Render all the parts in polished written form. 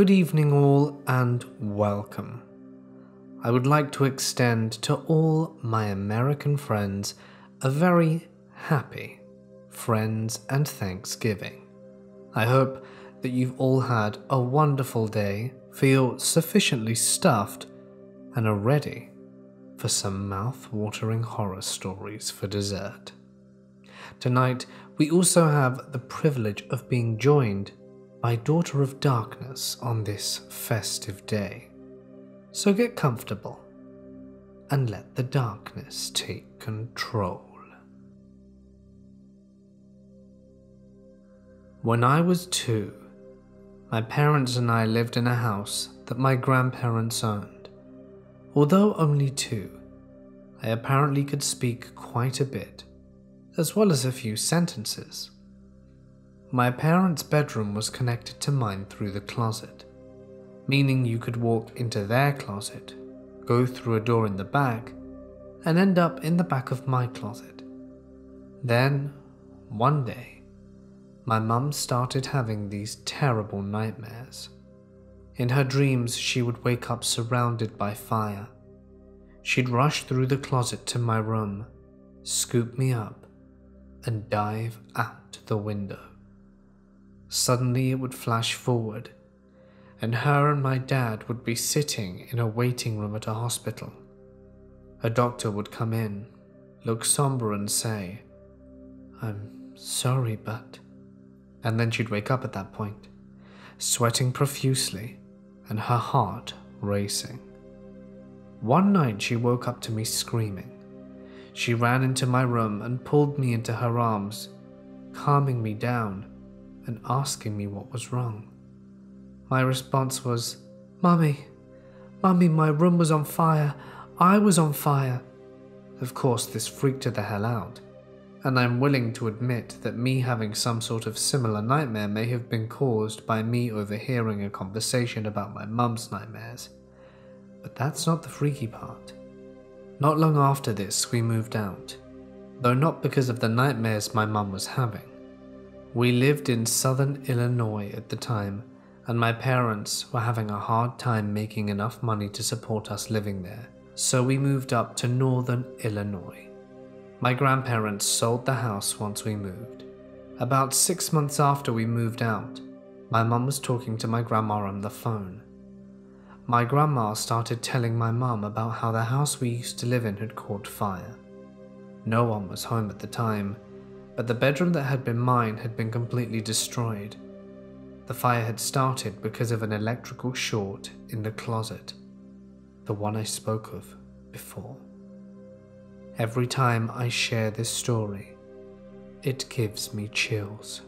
Good evening all and welcome. I would like to extend to all my American friends a very happy Friends and Thanksgiving. I hope that you've all had a wonderful day, feel sufficiently stuffed, and are ready for some mouth-watering horror stories for dessert. Tonight, we also have the privilege of being joined by Daughter of Darkness on this festive day. So get comfortable and let the darkness take control. When I was 2, my parents and I lived in a house that my grandparents owned. Although only 2, I apparently could speak quite a bit, as well as a few sentences. My parents' bedroom was connected to mine through the closet, meaning you could walk into their closet, go through a door in the back, and end up in the back of my closet. Then, one day, my mum started having these terrible nightmares. In her dreams, she would wake up surrounded by fire. She'd rush through the closet to my room, scoop me up, and dive out the window. Suddenly it would flash forward, and her and my dad would be sitting in a waiting room at a hospital. A doctor would come in, look somber and say, "I'm sorry, but..." And then she'd wake up at that point, sweating profusely and her heart racing. One night she woke up to me screaming. She ran into my room and pulled me into her arms, calming me down and asking me what was wrong. My response was, Mummy, my room was on fire. I was on fire." Of course, this freaked her the hell out, and I'm willing to admit that me having some sort of similar nightmare may have been caused by me overhearing a conversation about my mum's nightmares. But that's not the freaky part. Not long after this, we moved out, though not because of the nightmares my mum was having. We lived in southern Illinois at the time, and my parents were having a hard time making enough money to support us living there, so we moved up to northern Illinois. My grandparents sold the house once we moved. About 6 months after we moved out, my mum was talking to my grandma on the phone. My grandma started telling my mum about how the house we used to live in had caught fire. No one was home at the time, but the bedroom that had been mine had been completely destroyed. The fire had started because of an electrical short in the closet, the one I spoke of before. Every time I share this story, it gives me chills.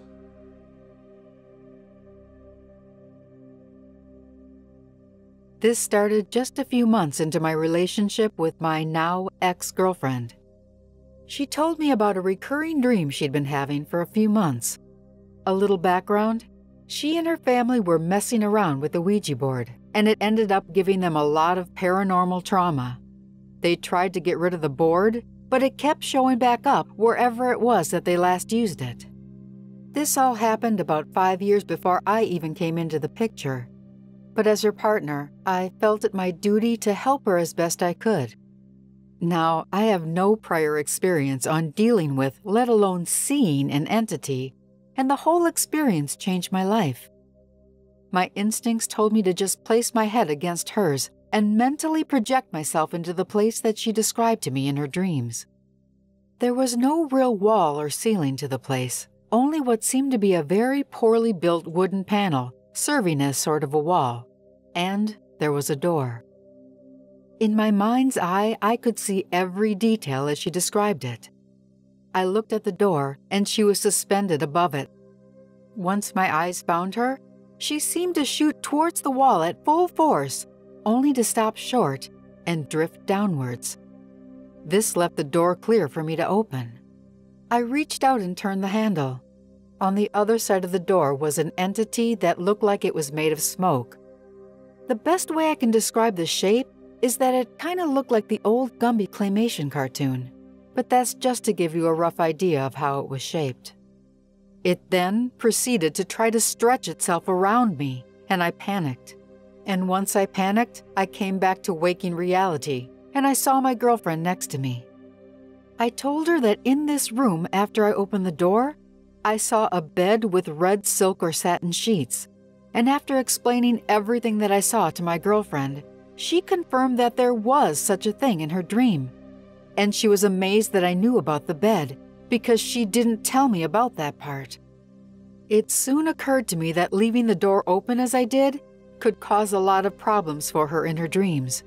This started just a few months into my relationship with my now ex-girlfriend. She told me about a recurring dream she'd been having for a few months. A little background: she and her family were messing around with the Ouija board, and it ended up giving them a lot of paranormal trauma. They tried to get rid of the board, but it kept showing back up wherever it was that they last used it. This all happened about 5 years before I even came into the picture. But as her partner, I felt it my duty to help her as best I could. Now, I have no prior experience on dealing with, let alone seeing, an entity, and the whole experience changed my life. My instincts told me to just place my head against hers and mentally project myself into the place that she described to me in her dreams. There was no real wall or ceiling to the place, only what seemed to be a very poorly built wooden panel serving as sort of a wall, and there was a door. In my mind's eye, I could see every detail as she described it. I looked at the door, and she was suspended above it. Once my eyes found her, she seemed to shoot towards the wall at full force, only to stop short and drift downwards. This left the door clear for me to open. I reached out and turned the handle. On the other side of the door was an entity that looked like it was made of smoke. The best way I can describe the shape is that it kind of looked like the old Gumby claymation cartoon, but that's just to give you a rough idea of how it was shaped. It then proceeded to try to stretch itself around me, and I panicked. And once I panicked, I came back to waking reality, and I saw my girlfriend next to me. I told her that in this room, after I opened the door, I saw a bed with red silk or satin sheets. And after explaining everything that I saw to my girlfriend, she confirmed that there was such a thing in her dream. And she was amazed that I knew about the bed, because she didn't tell me about that part. It soon occurred to me that leaving the door open as I did could cause a lot of problems for her in her dreams.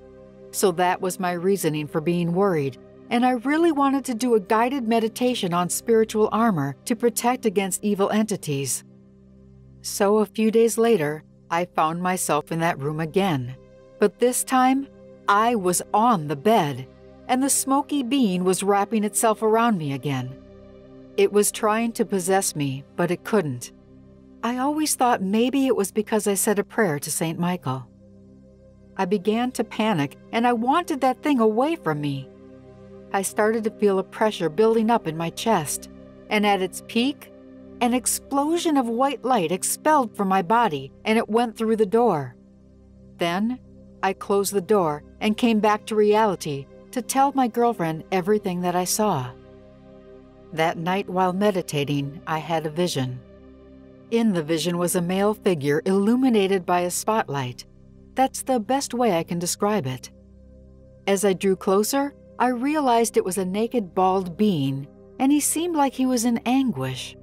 So that was my reasoning for being worried, and I really wanted to do a guided meditation on spiritual armor to protect against evil entities. So a few days later, I found myself in that room again. But this time, I was on the bed, and the smoky being was wrapping itself around me again. It was trying to possess me, but it couldn't. I always thought maybe it was because I said a prayer to Saint Michael. I began to panic, and I wanted that thing away from me. I started to feel a pressure building up in my chest, and at its peak, an explosion of white light expelled from my body, and it went through the door. Then, I closed the door and came back to reality to tell my girlfriend everything that I saw. That night while meditating, I had a vision. In the vision was a male figure illuminated by a spotlight. That's the best way I can describe it. As I drew closer, I realized it was a naked, bald being, and he seemed like he was in anguish.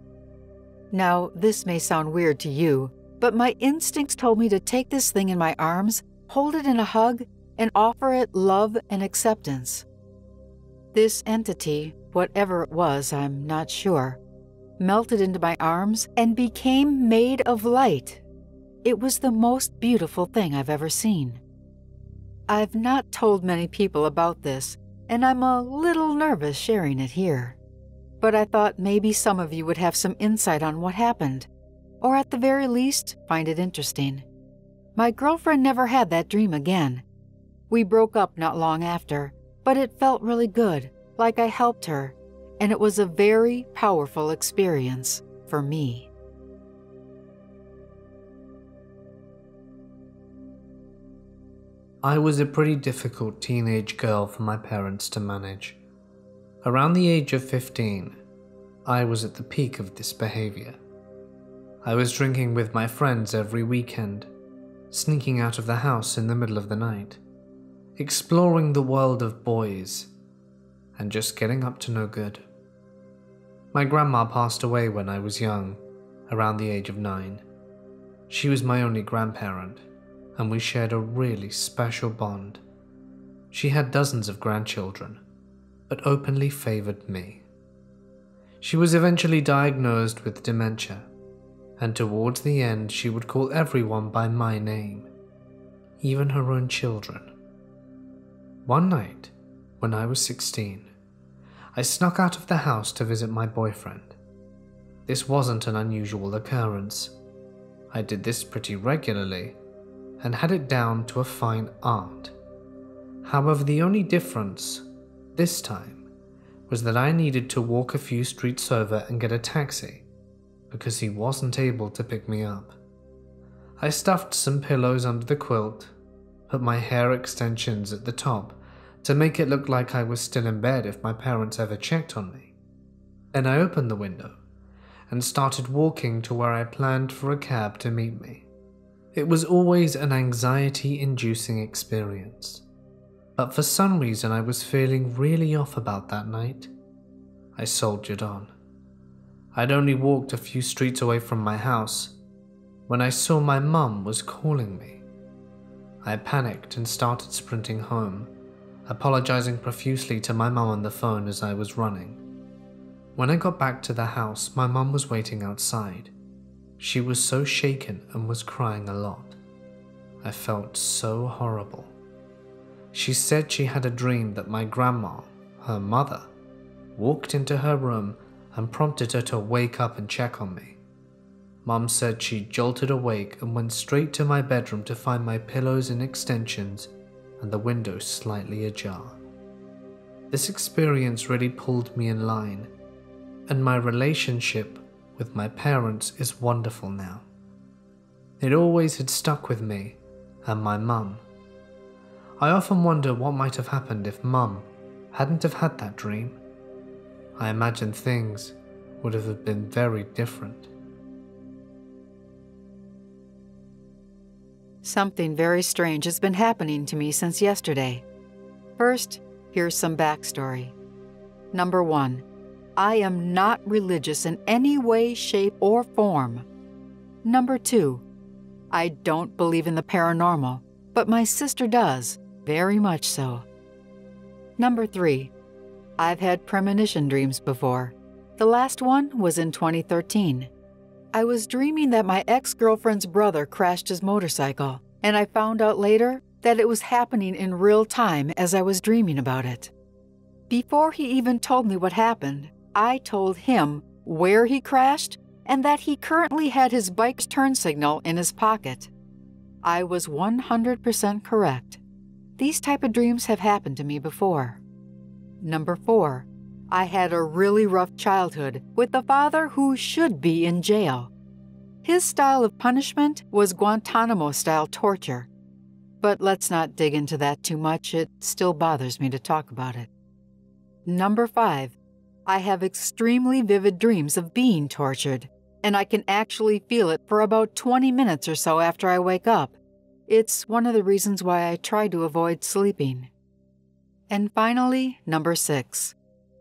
Now, this may sound weird to you, but my instincts told me to take this thing in my arms, hold it in a hug, and offer it love and acceptance. This entity, whatever it was, I'm not sure, melted into my arms and became made of light. It was the most beautiful thing I've ever seen. I've not told many people about this, and I'm a little nervous sharing it here. But I thought maybe some of you would have some insight on what happened, or at the very least, find it interesting. My girlfriend never had that dream again. We broke up not long after, but it felt really good, like I helped her, and it was a very powerful experience for me. I was a pretty difficult teenage girl for my parents to manage. Around the age of 15, I was at the peak of this behavior. I was drinking with my friends every weekend, sneaking out of the house in the middle of the night, exploring the world of boys, and just getting up to no good. My grandma passed away when I was young, around the age of 9. She was my only grandparent, and we shared a really special bond. She had dozens of grandchildren, but openly favored me. She was eventually diagnosed with dementia, and towards the end she would call everyone by my name, even her own children. One night, when I was 16, I snuck out of the house to visit my boyfriend. This wasn't an unusual occurrence. I did this pretty regularly and had it down to a fine art. However, the only difference this time was that I needed to walk a few streets over and get a taxi because he wasn't able to pick me up. I stuffed some pillows under the quilt, put my hair extensions at the top to make it look like I was still in bed if my parents ever checked on me. Then I opened the window and started walking to where I planned for a cab to meet me. It was always an anxiety-inducing experience, but for some reason I was feeling really off about that night. I soldiered on. I'd only walked a few streets away from my house when I saw my mum was calling me. I panicked and started sprinting home, apologizing profusely to my mum on the phone as I was running. When I got back to the house, my mum was waiting outside. She was so shaken and was crying a lot. I felt so horrible. She said she had a dream that my grandma, her mother, walked into her room and prompted her to wake up and check on me. Mum said she jolted awake and went straight to my bedroom to find my pillows and extensions and the window slightly ajar. This experience really pulled me in line, and my relationship with my parents is wonderful now. It always had stuck with me and my mum. I often wonder what might have happened if Mum hadn't have had that dream. I imagine things would have been very different. Something very strange has been happening to me since yesterday. First, here's some backstory. Number 1, I am not religious in any way, shape, or form. Number 2, I don't believe in the paranormal, but my sister does, very much so. Number 3, I've had premonition dreams before. The last one was in 2013. I was dreaming that my ex-girlfriend's brother crashed his motorcycle, and I found out later that it was happening in real time as I was dreaming about it. Before he even told me what happened, I told him where he crashed and that he currently had his bike's turn signal in his pocket. I was 100% correct. These type of dreams have happened to me before. Number 4, I had a really rough childhood with a father who should be in jail. His style of punishment was Guantanamo-style torture. But let's not dig into that too much, it still bothers me to talk about it. Number 5, I have extremely vivid dreams of being tortured, and I can actually feel it for about 20 minutes or so after I wake up. It's one of the reasons why I try to avoid sleeping. And finally, number 6,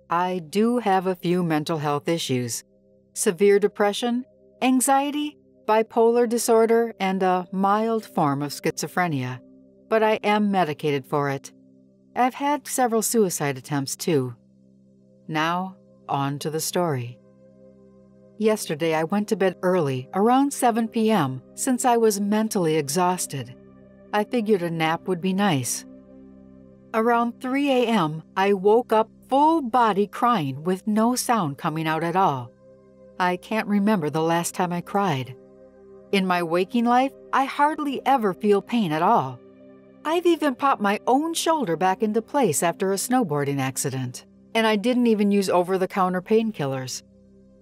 I do have a few mental health issues: severe depression, anxiety, bipolar disorder, and a mild form of schizophrenia. But I am medicated for it. I've had several suicide attempts too. Now, on to the story. Yesterday I went to bed early, around 7 p.m., since I was mentally exhausted. I figured a nap would be nice. Around 3 a.m., I woke up full body crying with no sound coming out at all. I can't remember the last time I cried. In my waking life, I hardly ever feel pain at all. I've even popped my own shoulder back into place after a snowboarding accident, and I didn't even use over-the-counter painkillers.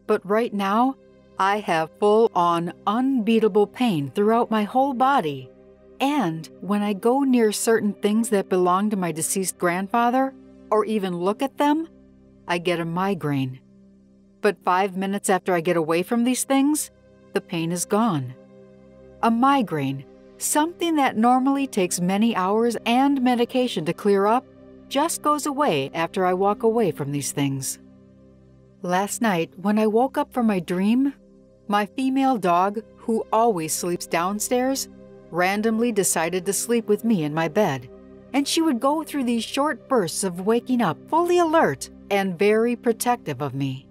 But right now, I have full-on unbeatable pain throughout my whole body. And when I go near certain things that belong to my deceased grandfather, or even look at them, I get a migraine. But 5 minutes after I get away from these things, the pain is gone. A migraine, something that normally takes many hours and medication to clear up, just goes away after I walk away from these things. Last night, when I woke up from my dream, my female dog, who always sleeps downstairs, randomly decided to sleep with me in my bed, and she would go through these short bursts of waking up fully alert and very protective of me.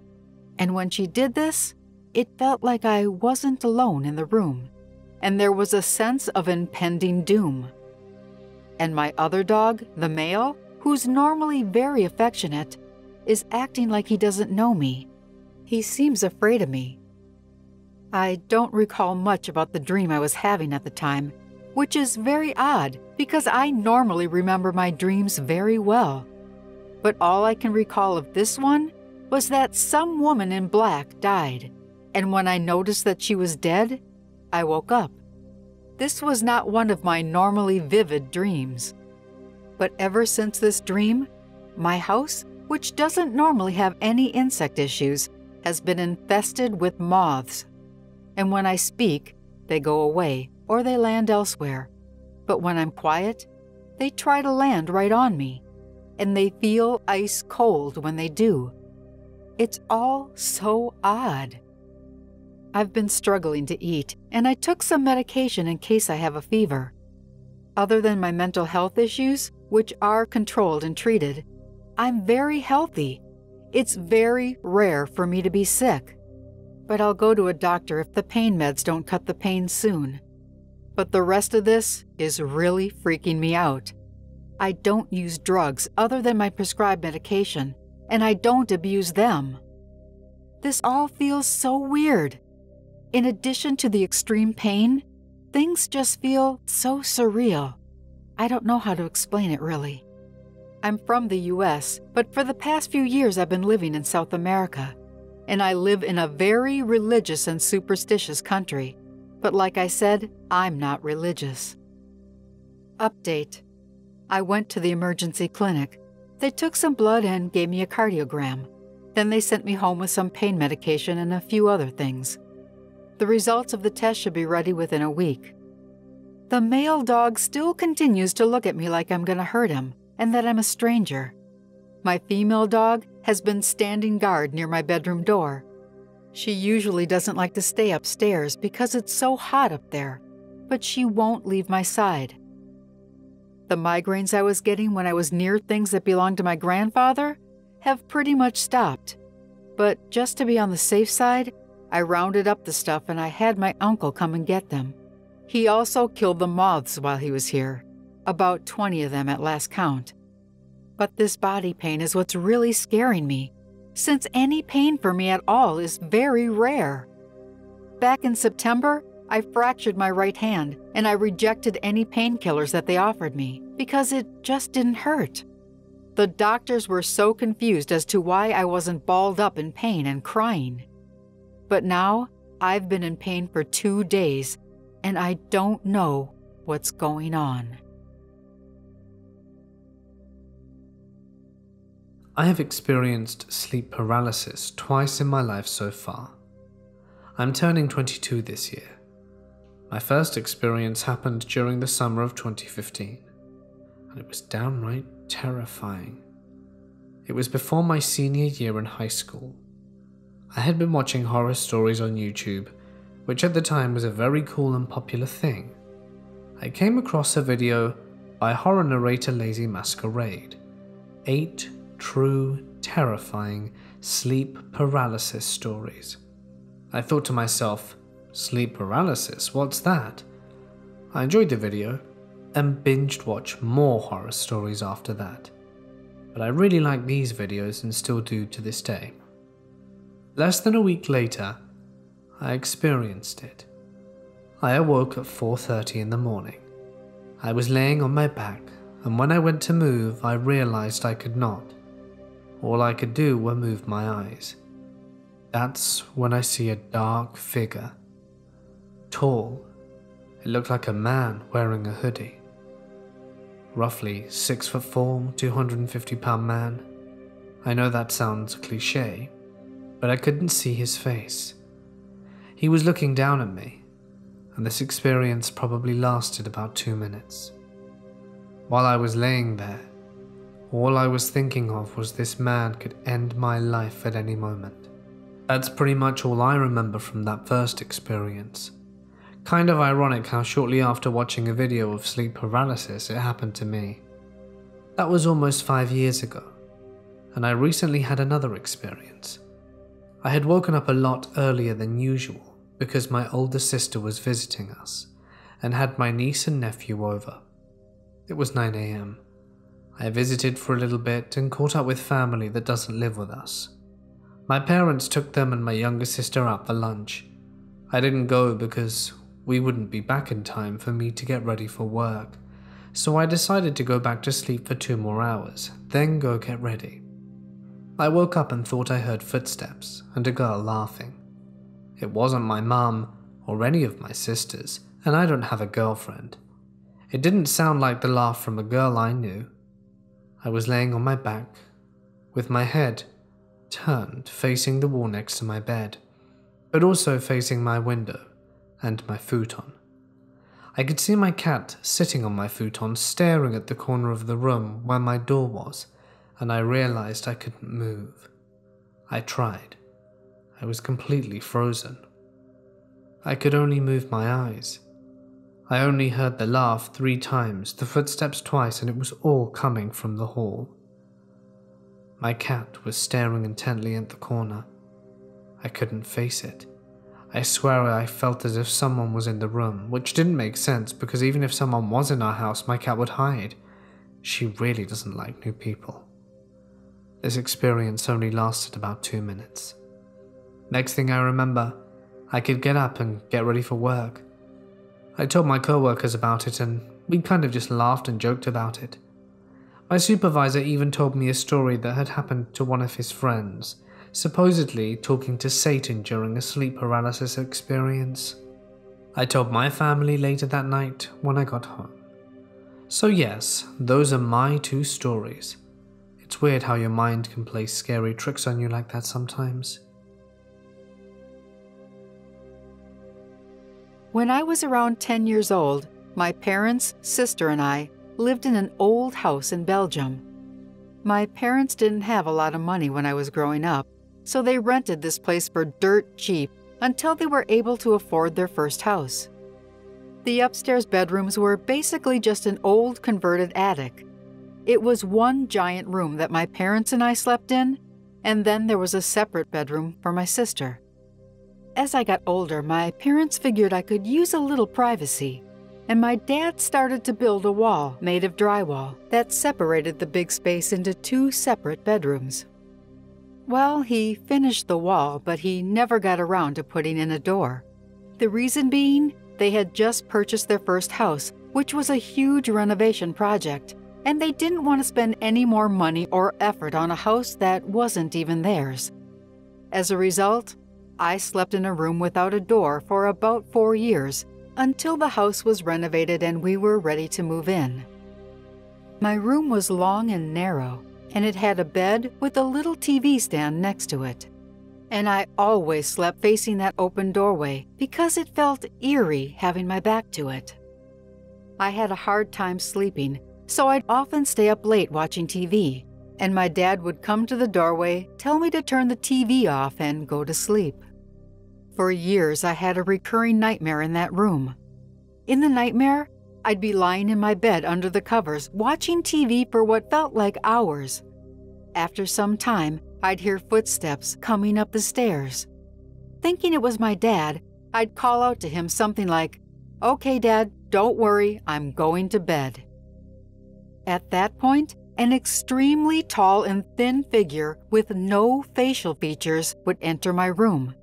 And when she did this, it felt like I wasn't alone in the room, and there was a sense of impending doom. And my other dog, the male, who's normally very affectionate, is acting like he doesn't know me. He seems afraid of me. I don't recall much about the dream I was having at the time, which is very odd because I normally remember my dreams very well. But all I can recall of this one was that some woman in black died, and when I noticed that she was dead, I woke up. This was not one of my normally vivid dreams. But ever since this dream, my house, which doesn't normally have any insect issues, has been infested with moths. And when I speak, they go away or they land elsewhere. But when I'm quiet, they try to land right on me, and they feel ice cold when they do. It's all so odd. I've been struggling to eat, and I took some medication in case I have a fever. Other than my mental health issues, which are controlled and treated, I'm very healthy. It's very rare for me to be sick. But I'll go to a doctor if the pain meds don't cut the pain soon. But the rest of this is really freaking me out. I don't use drugs other than my prescribed medication, and I don't abuse them. This all feels so weird. In addition to the extreme pain, things just feel so surreal. I don't know how to explain it really. I'm from the US, but for the past few years I've been living in South America, and I live in a very religious and superstitious country. But like I said, I'm not religious. Update. I went to the emergency clinic. They took some blood and gave me a cardiogram. Then they sent me home with some pain medication and a few other things. The results of the test should be ready within a week. The male dog still continues to look at me like I'm gonna hurt him and that I'm a stranger. My female dog has been standing guard near my bedroom door. She usually doesn't like to stay upstairs because it's so hot up there, but she won't leave my side. The migraines I was getting when I was near things that belonged to my grandfather have pretty much stopped. But just to be on the safe side, I rounded up the stuff and I had my uncle come and get them. He also killed the moths while he was here, about 20 of them at last count. But this body pain is what's really scaring me, since any pain for me at all is very rare. Back in September, I fractured my right hand and I rejected any painkillers that they offered me because it just didn't hurt. The doctors were so confused as to why I wasn't balled up in pain and crying. But now, I've been in pain for 2 days and I don't know what's going on. I have experienced sleep paralysis twice in my life so far. I'm turning 22 this year. My first experience happened during the summer of 2015, and it was downright terrifying. It was before my senior year in high school. I had been watching horror stories on YouTube, which at the time was a very cool and popular thing. I came across a video by horror narrator Lazy Masquerade, 8 true, terrifying sleep paralysis stories. I thought to myself, sleep paralysis, what's that? I enjoyed the video and binged watched more horror stories after that. But I really like these videos and still do to this day. Less than a week later, I experienced it. I awoke at 4:30 in the morning. I was laying on my back, and when I went to move, I realized I could not. All I could do were move my eyes. That's when I see a dark figure. Tall. It looked like a man wearing a hoodie. Roughly 6'4", 250-pound man. I know that sounds cliche, but I couldn't see his face. He was looking down at me, and this experience probably lasted about 2 minutes. While I was laying there, all I was thinking of was this man could end my life at any moment. That's pretty much all I remember from that first experience. Kind of ironic how shortly after watching a video of sleep paralysis it happened to me. That was almost 5 years ago, and I recently had another experience. I had woken up a lot earlier than usual because my older sister was visiting us and had my niece and nephew over. It was 9 AM. I visited for a little bit and caught up with family that doesn't live with us. My parents took them and my younger sister out for lunch. I didn't go because we wouldn't be back in time for me to get ready for work, so I decided to go back to sleep for 2 more hours, then go get ready. I woke up and thought I heard footsteps and a girl laughing. It wasn't my mum or any of my sisters, and I don't have a girlfriend. It didn't sound like the laugh from a girl I knew. I was laying on my back, with my head turned facing the wall next to my bed, but also facing my window and my futon. I could see my cat sitting on my futon staring at the corner of the room where my door was, and I realized I couldn't move. I tried. I was completely frozen. I could only move my eyes. I only heard the laugh 3 times, the footsteps twice, and it was all coming from the hall. My cat was staring intently at the corner. I couldn't face it. I swear I felt as if someone was in the room, which didn't make sense because even if someone was in our house, my cat would hide. She really doesn't like new people. This experience only lasted about 2 minutes. Next thing I remember, I could get up and get ready for work. I told my co-workers about it and we kind of just laughed and joked about it. My supervisor even told me a story that had happened to one of his friends, supposedly talking to Satan during a sleep paralysis experience. I told my family later that night when I got home. So yes, those are my two stories. It's weird how your mind can play scary tricks on you like that sometimes. When I was around 10 years old, my parents, sister, and I lived in an old house in Belgium. My parents didn't have a lot of money when I was growing up, so they rented this place for dirt cheap until they were able to afford their first house. The upstairs bedrooms were basically just an old converted attic. It was one giant room that my parents and I slept in, and then there was a separate bedroom for my sister. As I got older, my parents figured I could use a little privacy, and my dad started to build a wall made of drywall that separated the big space into two separate bedrooms. Well, he finished the wall, but he never got around to putting in a door. The reason being, they had just purchased their first house, which was a huge renovation project, and they didn't want to spend any more money or effort on a house that wasn't even theirs. As a result, I slept in a room without a door for about 4 years, until the house was renovated and we were ready to move in. My room was long and narrow, and it had a bed with a little TV stand next to it. And I always slept facing that open doorway because it felt eerie having my back to it. I had a hard time sleeping, so I'd often stay up late watching TV, and my dad would come to the doorway, tell me to turn the TV off and go to sleep. For years, I had a recurring nightmare in that room. In the nightmare, I'd be lying in my bed under the covers, watching TV for what felt like hours. After some time, I'd hear footsteps coming up the stairs. Thinking it was my dad, I'd call out to him something like, "Okay, Dad, don't worry, I'm going to bed." At that point, an extremely tall and thin figure with no facial features would enter my room.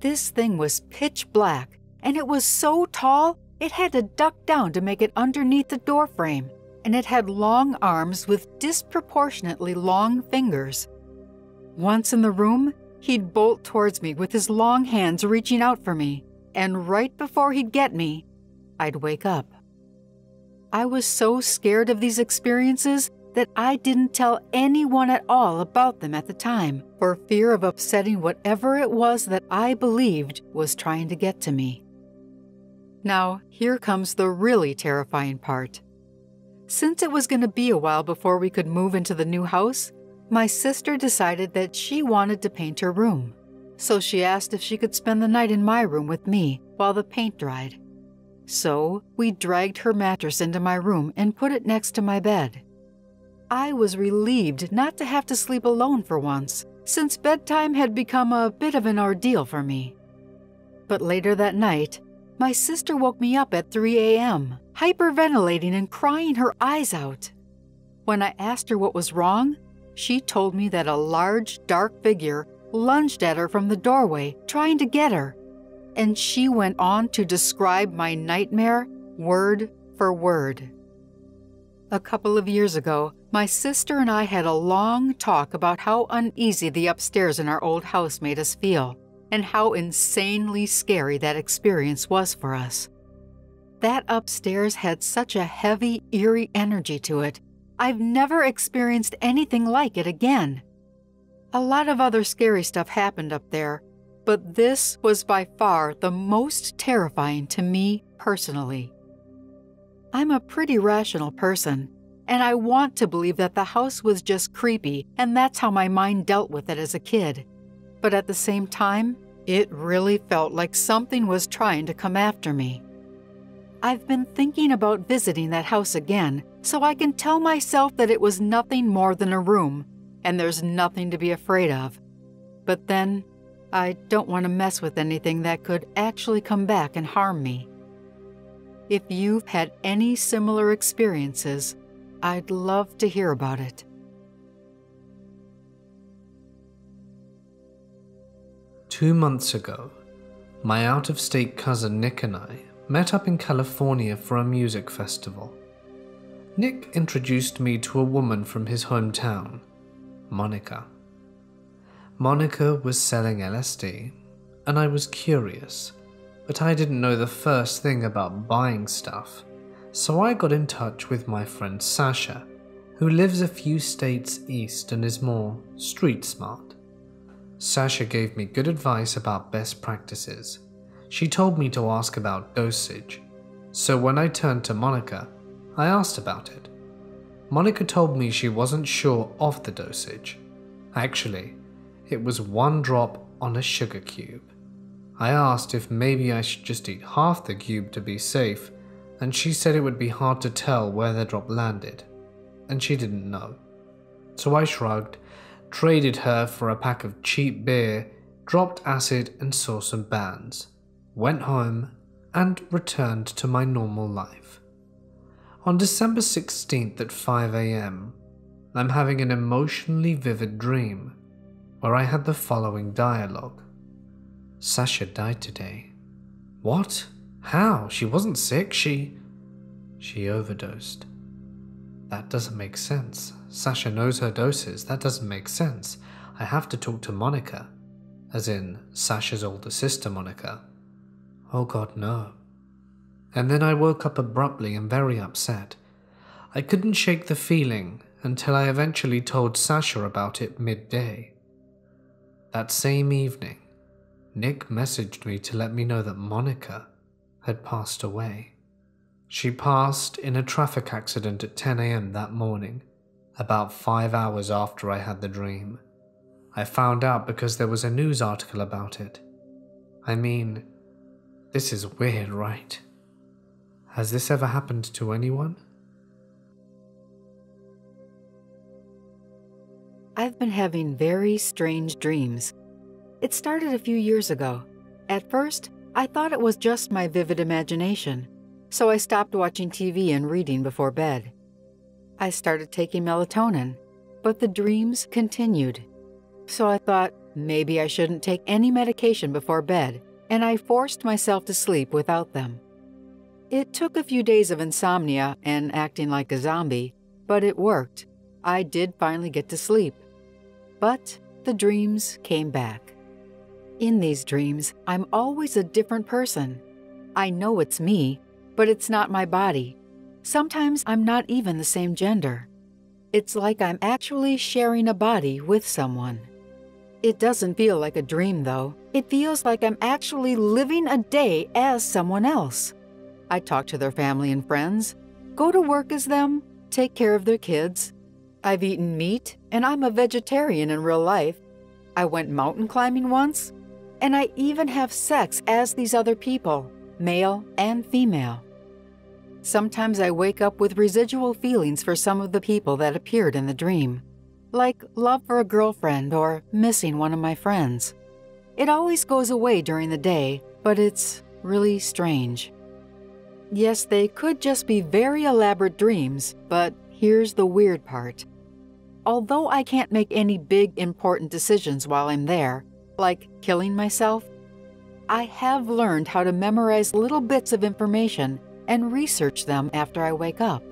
This thing was pitch black, and it was so tall it had to duck down to make it underneath the door frame, and it had long arms with disproportionately long fingers. Once in the room, he'd bolt towards me with his long hands reaching out for me, and right before he'd get me, I'd wake up. I was so scared of these experiences that I didn't tell anyone at all about them at the time, for fear of upsetting whatever it was that I believed was trying to get to me. Now, here comes the really terrifying part. Since it was going to be a while before we could move into the new house, my sister decided that she wanted to paint her room. So she asked if she could spend the night in my room with me while the paint dried. So we dragged her mattress into my room and put it next to my bed. I was relieved not to have to sleep alone for once, since bedtime had become a bit of an ordeal for me. But later that night, my sister woke me up at 3 a.m., hyperventilating and crying her eyes out. When I asked her what was wrong, she told me that a large, dark figure lunged at her from the doorway, trying to get her, and she went on to describe my nightmare word for word. A couple of years ago, my sister and I had a long talk about how uneasy the upstairs in our old house made us feel, and how insanely scary that experience was for us. That upstairs had such a heavy, eerie energy to it. I've never experienced anything like it again. A lot of other scary stuff happened up there, but this was by far the most terrifying to me personally. I'm a pretty rational person, and I want to believe that the house was just creepy, and that's how my mind dealt with it as a kid. But at the same time, it really felt like something was trying to come after me. I've been thinking about visiting that house again, so I can tell myself that it was nothing more than a room, and there's nothing to be afraid of. But then, I don't want to mess with anything that could actually come back and harm me. If you've had any similar experiences, I'd love to hear about it. Two months ago, my out-of-state cousin Nick and I met up in California for a music festival. Nick introduced me to a woman from his hometown, Monica. Monica was selling LSD, and I was curious. but I didn't know the first thing about buying stuff, so I got in touch with my friend Sasha, who lives a few states east and is more street smart. Sasha gave me good advice about best practices. She told me to ask about dosage, so when I turned to Monica, I asked about it. Monica told me she wasn't sure of the dosage. Actually, it was 1 drop on a sugar cube. I asked if maybe I should just eat half the cube to be safe, and she said it would be hard to tell where the drop landed, and she didn't know. So I shrugged, traded her for a pack of cheap beer, dropped acid and saw some bands, went home, and returned to my normal life. On December 16th at 5 a.m., I'm having an emotionally vivid dream where I had the following dialogue. Sasha died today. What? How? She wasn't sick, she overdosed. That doesn't make sense. Sasha knows her doses. That doesn't make sense. I have to talk to Monica. As in, Sasha's older sister, Monica. Oh God, no. And then I woke up abruptly and very upset. I couldn't shake the feeling until I eventually told Sasha about it midday. That same evening, Nick messaged me to let me know that Monica had passed away. She passed in a traffic accident at 10 a.m. that morning, about 5 hours after I had the dream. I found out because there was a news article about it. I mean, this is weird, right? Has this ever happened to anyone? I've been having very strange dreams. It started a few years ago. At first, I thought it was just my vivid imagination, so I stopped watching TV and reading before bed. I started taking melatonin, but the dreams continued. So I thought maybe I shouldn't take any medication before bed, and I forced myself to sleep without them. It took a few days of insomnia and acting like a zombie, but it worked. I did finally get to sleep. But the dreams came back. In these dreams, I'm always a different person. I know it's me, but it's not my body. Sometimes I'm not even the same gender. It's like I'm actually sharing a body with someone. It doesn't feel like a dream, though. It feels like I'm actually living a day as someone else. I talk to their family and friends, go to work as them, take care of their kids. I've eaten meat, and I'm a vegetarian in real life. I went mountain climbing once, and I even have sex as these other people, male and female. Sometimes I wake up with residual feelings for some of the people that appeared in the dream, like love for a girlfriend or missing one of my friends. It always goes away during the day, but it's really strange. Yes, they could just be very elaborate dreams, but here's the weird part. Although I can't make any big, important decisions while I'm there, like killing myself, I have learned how to memorize little bits of information and research them after I wake up.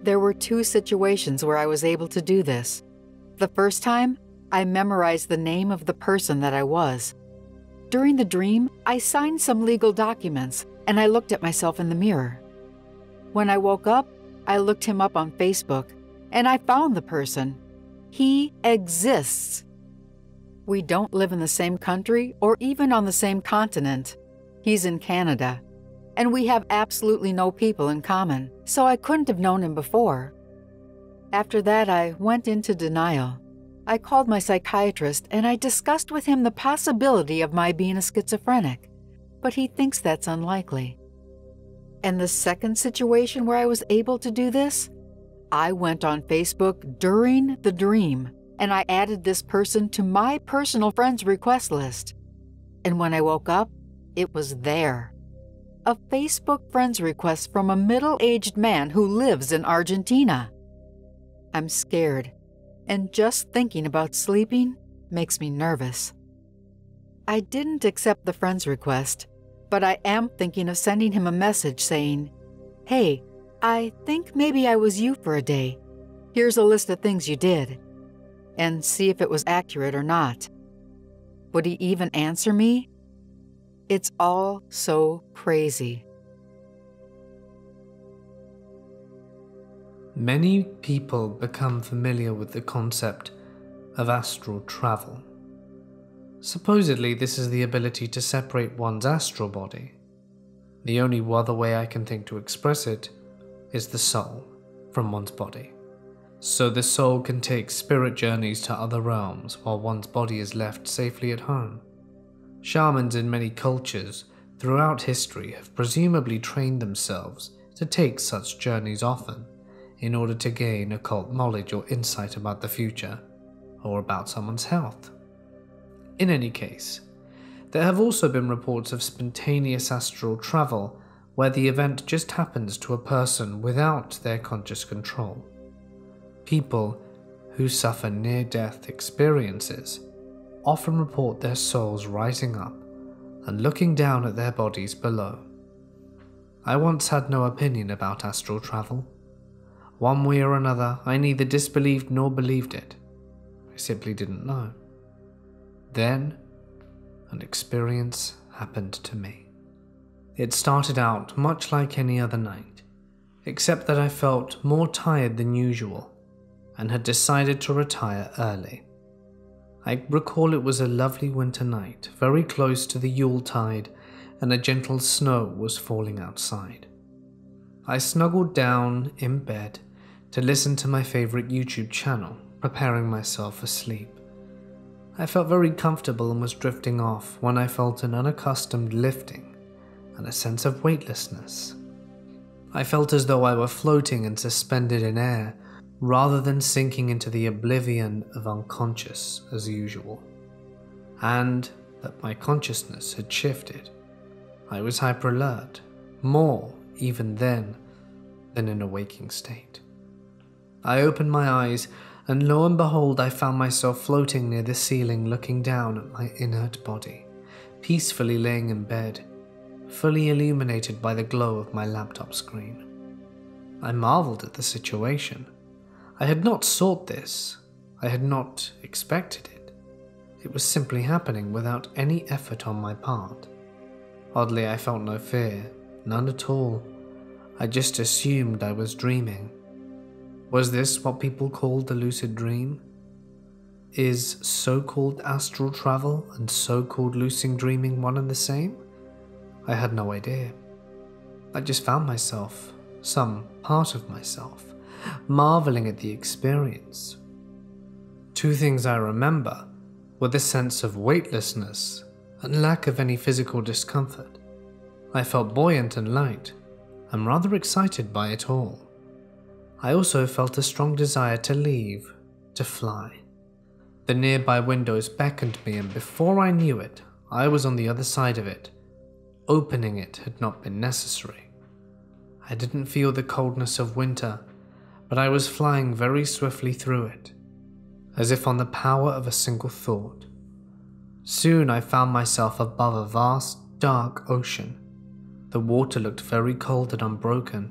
There were 2 situations where I was able to do this. The first time, I memorized the name of the person that I was. During the dream, I signed some legal documents, and I looked at myself in the mirror. When I woke up, I looked him up on Facebook, and I found the person. He exists. We don't live in the same country or even on the same continent. He's in Canada, and we have absolutely no people in common, so I couldn't have known him before. After that, I went into denial. I called my psychiatrist and I discussed with him the possibility of my being a schizophrenic, but he thinks that's unlikely. And the second situation where I was able to do this, I went on Facebook during the dream, and I added this person to my personal friends request list. And when I woke up, it was there. A Facebook friends request from a middle-aged man who lives in Argentina. I'm scared, and just thinking about sleeping makes me nervous. I didn't accept the friends request, but I am thinking of sending him a message saying, "Hey, I think maybe I was you for a day. Here's a list of things you did," and see if it was accurate or not. Would he even answer me? It's all so crazy. Many people become familiar with the concept of astral travel. Supposedly, this is the ability to separate one's astral body. The only other way I can think to express it is the soul from one's body. So the soul can take spirit journeys to other realms while one's body is left safely at home. Shamans in many cultures throughout history have presumably trained themselves to take such journeys often in order to gain occult knowledge or insight about the future or about someone's health. In any case, there have also been reports of spontaneous astral travel where the event just happens to a person without their conscious control. People who suffer near-death experiences often report their souls rising up and looking down at their bodies below. I once had no opinion about astral travel. One way or another, I neither disbelieved nor believed it. I simply didn't know. Then, an experience happened to me. It started out much like any other night, except that I felt more tired than usual and had decided to retire early. I recall it was a lovely winter night, very close to the Yuletide, and a gentle snow was falling outside. I snuggled down in bed to listen to my favorite YouTube channel, preparing myself for sleep. I felt very comfortable and was drifting off when I felt an unaccustomed lifting and a sense of weightlessness. I felt as though I were floating and suspended in air, rather than sinking into the oblivion of unconscious as usual, and that my consciousness had shifted. I was hyper-alert, more even then than in a waking state. I opened my eyes, and lo and behold, I found myself floating near the ceiling, looking down at my inert body, peacefully laying in bed, fully illuminated by the glow of my laptop screen. I marveled at the situation. I had not sought this. I had not expected it. It was simply happening without any effort on my part. Oddly, I felt no fear, none at all. I just assumed I was dreaming. Was this what people call the lucid dream? Is so-called astral travel and so-called lucid dreaming one and the same? I had no idea. I just found myself, some part of myself, marveling at the experience. Two things I remember were the sense of weightlessness and lack of any physical discomfort. I felt buoyant and light, and rather excited by it all. I also felt a strong desire to leave, to fly. The nearby windows beckoned me, and before I knew it, I was on the other side of it. Opening it had not been necessary. I didn't feel the coldness of winter, but I was flying very swiftly through it, as if on the power of a single thought. Soon I found myself above a vast, dark ocean. The water looked very cold and unbroken,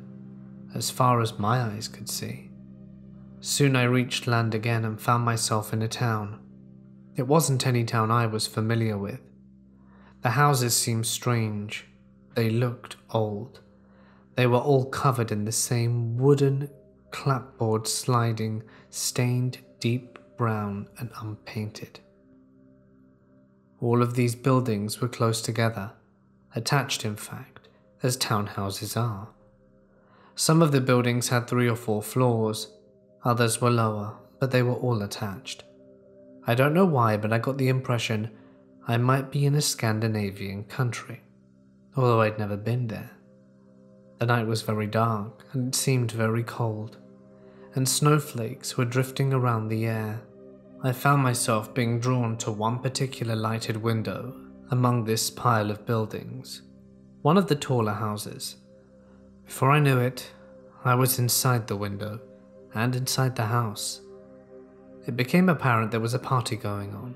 as far as my eyes could see. Soon I reached land again and found myself in a town. It wasn't any town I was familiar with. The houses seemed strange. They looked old. They were all covered in the same wooden clapboard sliding, stained deep brown and unpainted. All of these buildings were close together, attached in fact, as townhouses are. Some of the buildings had 3 or 4 floors, others were lower, but they were all attached. I don't know why, but I got the impression I might be in a Scandinavian country, although I'd never been there. The night was very dark, and it seemed very cold, and snowflakes were drifting around the air. I found myself being drawn to one particular lighted window among this pile of buildings, one of the taller houses. Before I knew it, I was inside the window and inside the house. It became apparent there was a party going on.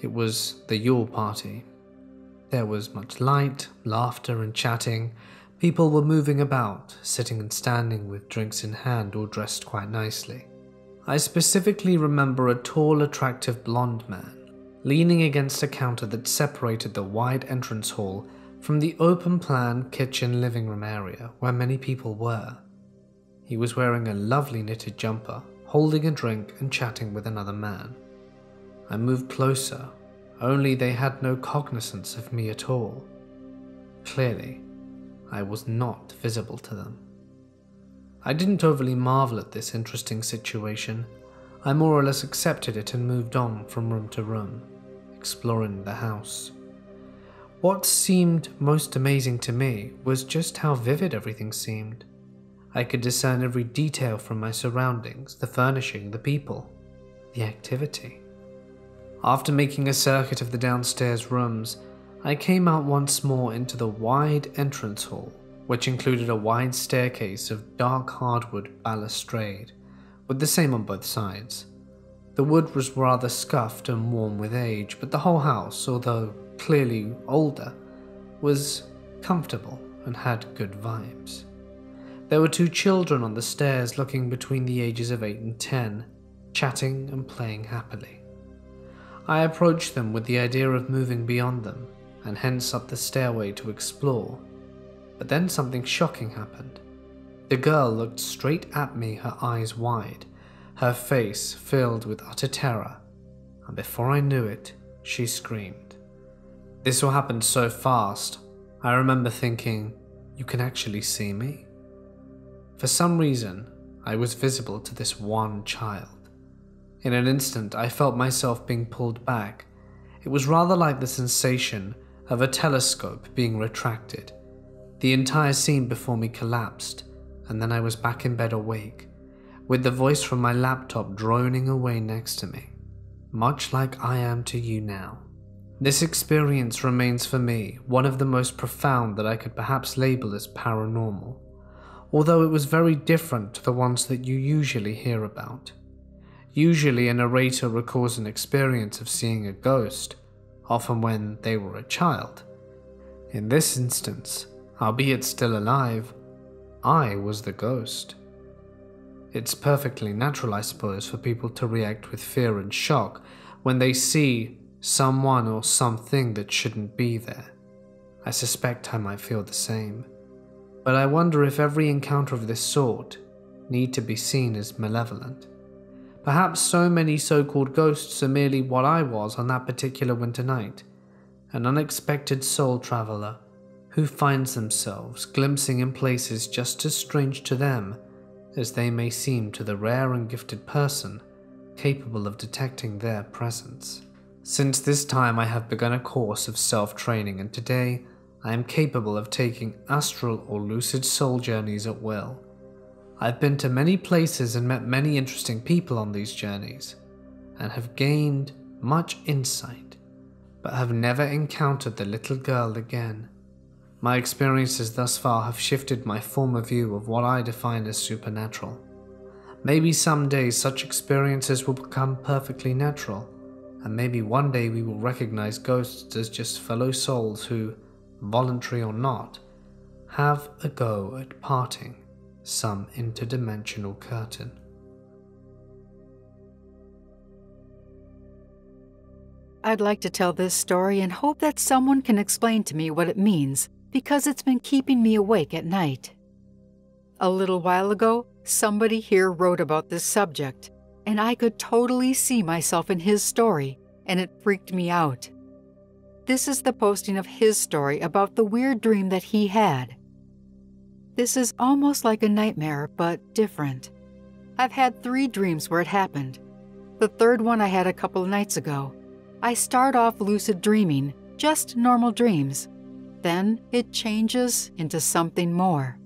It was the Yule party. There was much light, laughter and chatting. People were moving about, sitting and standing with drinks in hand, all dressed quite nicely. I specifically remember a tall, attractive blonde man leaning against a counter that separated the wide entrance hall from the open-plan kitchen living room area where many people were. He was wearing a lovely knitted jumper, holding a drink and chatting with another man. I moved closer, only they had no cognizance of me at all. Clearly, I was not visible to them. I didn't overly marvel at this interesting situation. I more or less accepted it and moved on from room to room, exploring the house. What seemed most amazing to me was just how vivid everything seemed. I could discern every detail from my surroundings, the furnishing, the people, the activity. After making a circuit of the downstairs rooms, I came out once more into the wide entrance hall, which included a wide staircase of dark hardwood balustrade, with the same on both sides. The wood was rather scuffed and worn with age, but the whole house, although clearly older, was comfortable and had good vibes. There were 2 children on the stairs looking between the ages of 8 and 10, chatting and playing happily. I approached them with the idea of moving beyond them, and hence up the stairway to explore. But then something shocking happened. The girl looked straight at me, her eyes wide, her face filled with utter terror, and before I knew it, she screamed. This all happened so fast, I remember thinking, "You can actually see me?" For some reason, I was visible to this one child. In an instant, I felt myself being pulled back. It was rather like the sensation of a telescope being retracted. The entire scene before me collapsed, and then I was back in bed awake, with the voice from my laptop droning away next to me, much like I am to you now. This experience remains for me one of the most profound that I could perhaps label as paranormal, although it was very different to the ones that you usually hear about. Usually a narrator records an experience of seeing a ghost, often when they were a child. In this instance, albeit still alive, I was the ghost. It's perfectly natural, I suppose, for people to react with fear and shock when they see someone or something that shouldn't be there. I suspect I might feel the same. But I wonder if every encounter of this sort need to be seen as malevolent. Perhaps so many so-called ghosts are merely what I was on that particular winter night, an unexpected soul traveler who finds themselves glimpsing in places just as strange to them as they may seem to the rare and gifted person capable of detecting their presence. Since this time I have begun a course of self-training, and today I am capable of taking astral or lucid soul journeys at will. I've been to many places and met many interesting people on these journeys, and have gained much insight, but have never encountered the little girl again. My experiences thus far have shifted my former view of what I define as supernatural. Maybe someday such experiences will become perfectly natural, and maybe one day we will recognize ghosts as just fellow souls who, voluntary or not, have a go at parting some interdimensional curtain. I'd like to tell this story and hope that someone can explain to me what it means, because it's been keeping me awake at night. A little while ago, somebody here wrote about this subject, and I could totally see myself in his story, and it freaked me out. This is the posting of his story about the weird dream that he had. This is almost like a nightmare, but different. I've had 3 dreams where it happened. The third one I had a couple of nights ago. I start off lucid dreaming, just normal dreams. Then it changes into something more.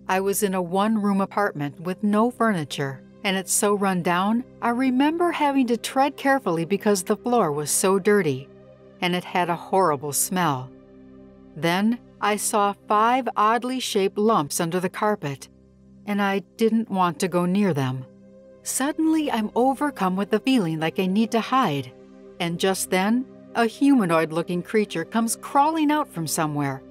I was in a 1-room apartment with no furniture, and it's so run down, I remember having to tread carefully because the floor was so dirty, and it had a horrible smell. Then I saw 5 oddly shaped lumps under the carpet, and I didn't want to go near them. Suddenly, I'm overcome with the feeling like I need to hide, and just then, a humanoid-looking creature comes crawling out from somewhere.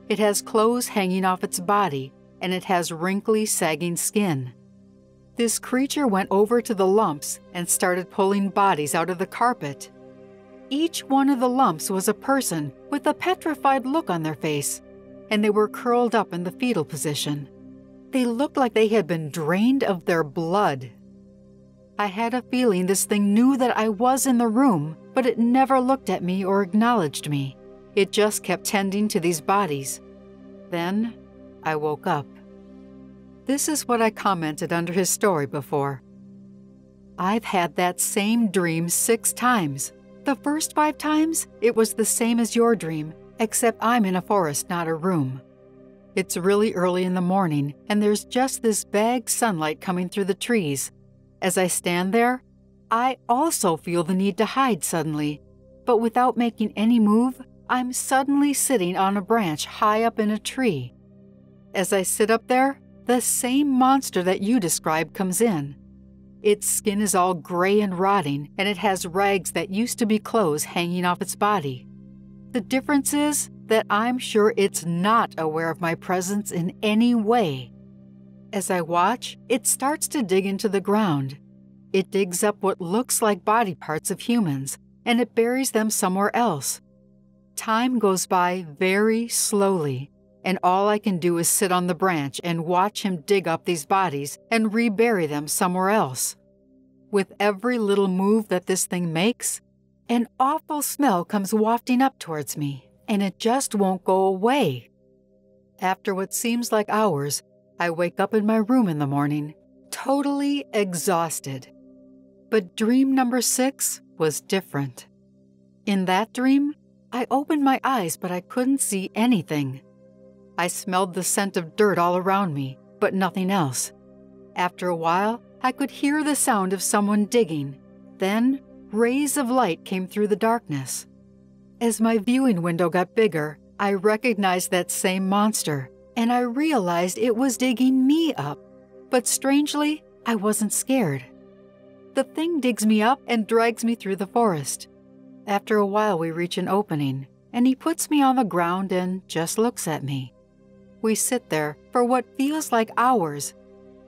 It has clothes hanging off its body, and it has wrinkly, sagging skin. This creature went over to the lumps and started pulling bodies out of the carpet. each one of the lumps was a person with a petrified look on their face, and they were curled up in the fetal position. They looked like they had been drained of their blood. I had a feeling this thing knew that I was in the room, but it never looked at me or acknowledged me. It just kept tending to these bodies. Then I woke up. This is what I commented under his story before. I've had that same dream 6 times. The first 5 times, it was the same as your dream, except I'm in a forest, not a room. It's really early in the morning, and there's just this vague sunlight coming through the trees. As I stand there, I also feel the need to hide suddenly, but without making any move, I'm suddenly sitting on a branch high up in a tree. As I sit up there, the same monster that you described comes in. Its skin is all gray and rotting, and it has rags that used to be clothes hanging off its body. The difference is that I'm sure it's not aware of my presence in any way. As I watch, it starts to dig into the ground. It digs up what looks like body parts of humans, and it buries them somewhere else. Time goes by very slowly, and all I can do is sit on the branch and watch him dig up these bodies and rebury them somewhere else. With every little move that this thing makes, an awful smell comes wafting up towards me, and it just won't go away. After what seems like hours, I wake up in my room in the morning, totally exhausted. But dream number 6 was different. In that dream, I opened my eyes, but I couldn't see anything. I smelled the scent of dirt all around me, but nothing else. After a while, I could hear the sound of someone digging. Then, rays of light came through the darkness. As my viewing window got bigger, I recognized that same monster, and I realized it was digging me up. But strangely, I wasn't scared. The thing digs me up and drags me through the forest. After a while, we reach an opening, and he puts me on the ground and just looks at me. We sit there for what feels like hours,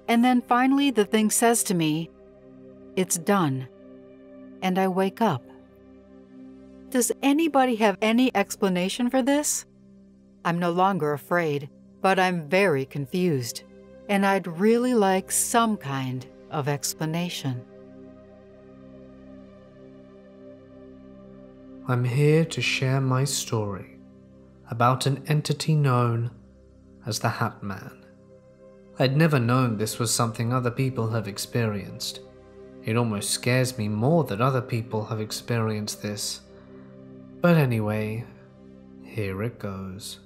and then finally the thing says to me, "It's done," and I wake up. Does anybody have any explanation for this? I'm no longer afraid, but I'm very confused, and I'd really like some kind of explanation. I'm here to share my story about an entity known as the Hat Man. I'd never known this was something other people have experienced. It almost scares me more that other people have experienced this. But anyway, here it goes.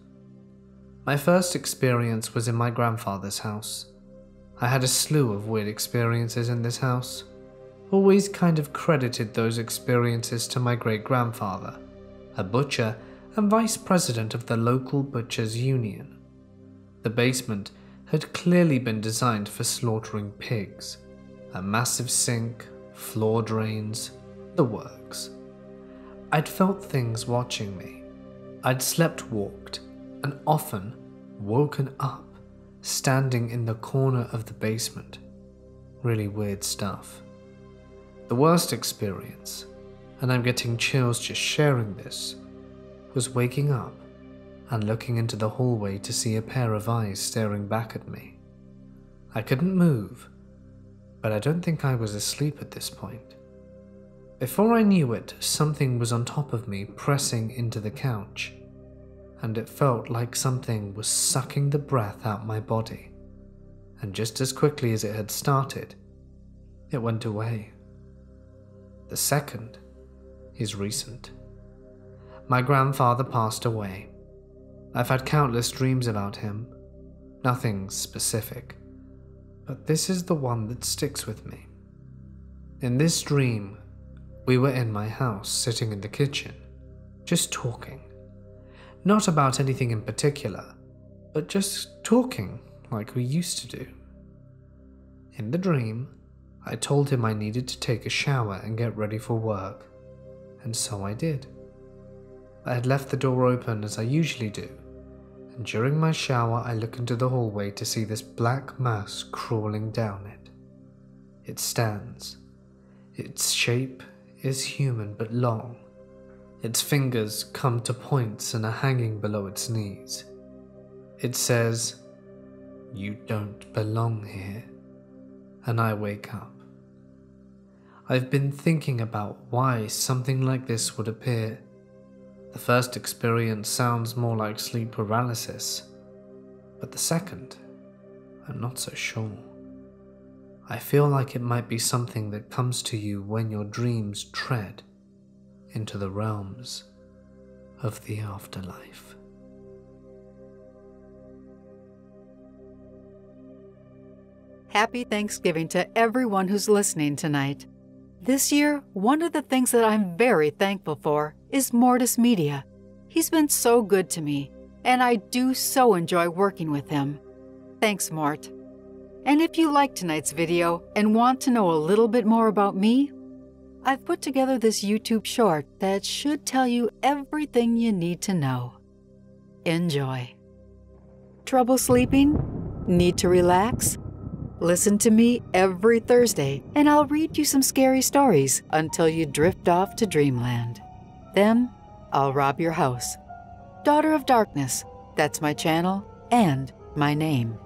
My first experience was in my grandfather's house. I had a slew of weird experiences in this house. Always kind of credited those experiences to my great-grandfather, a butcher and vice president of the local butchers' union. The basement had clearly been designed for slaughtering pigs. A massive sink, floor drains, the works. I'd felt things watching me. I'd slept-walked and often woken up, standing in the corner of the basement. Really weird stuff. The worst experience, and I'm getting chills just sharing this, was waking up and looking into the hallway to see a pair of eyes staring back at me. I couldn't move, but I don't think I was asleep at this point. Before I knew it, something was on top of me, pressing into the couch, and it felt like something was sucking the breath out my body, and just as quickly as it had started, it went away. The second is recent. My grandfather passed away. I've had countless dreams about him, nothing specific, but this is the one that sticks with me. In this dream, we were in my house, sitting in the kitchen, just talking. Not about anything in particular, but just talking like we used to do. In the dream, I told him I needed to take a shower and get ready for work, and so I did. I had left the door open as I usually do, and during my shower I look into the hallway to see this black mass crawling down it. It stands. Its shape is human but long, Its fingers come to points and are hanging below its knees. It says, "You don't belong here," and I wake up. I've been thinking about why something like this would appear. The first experience sounds more like sleep paralysis, but the second, I'm not so sure. I feel like it might be something that comes to you when your dreams tread into the realms of the afterlife. Happy Thanksgiving to everyone who's listening tonight. This year, one of the things that I'm very thankful for is Mortis Media. He's been so good to me, and I do so enjoy working with him. Thanks, Mort. And if you liked tonight's video and want to know a little bit more about me, I've put together this YouTube short that should tell you everything you need to know. Enjoy. Trouble sleeping? Need to relax? Listen to me every Thursday, and I'll read you some scary stories until you drift off to dreamland. Then, I'll rob your house. Daughter of Darkness, that's my channel and my name.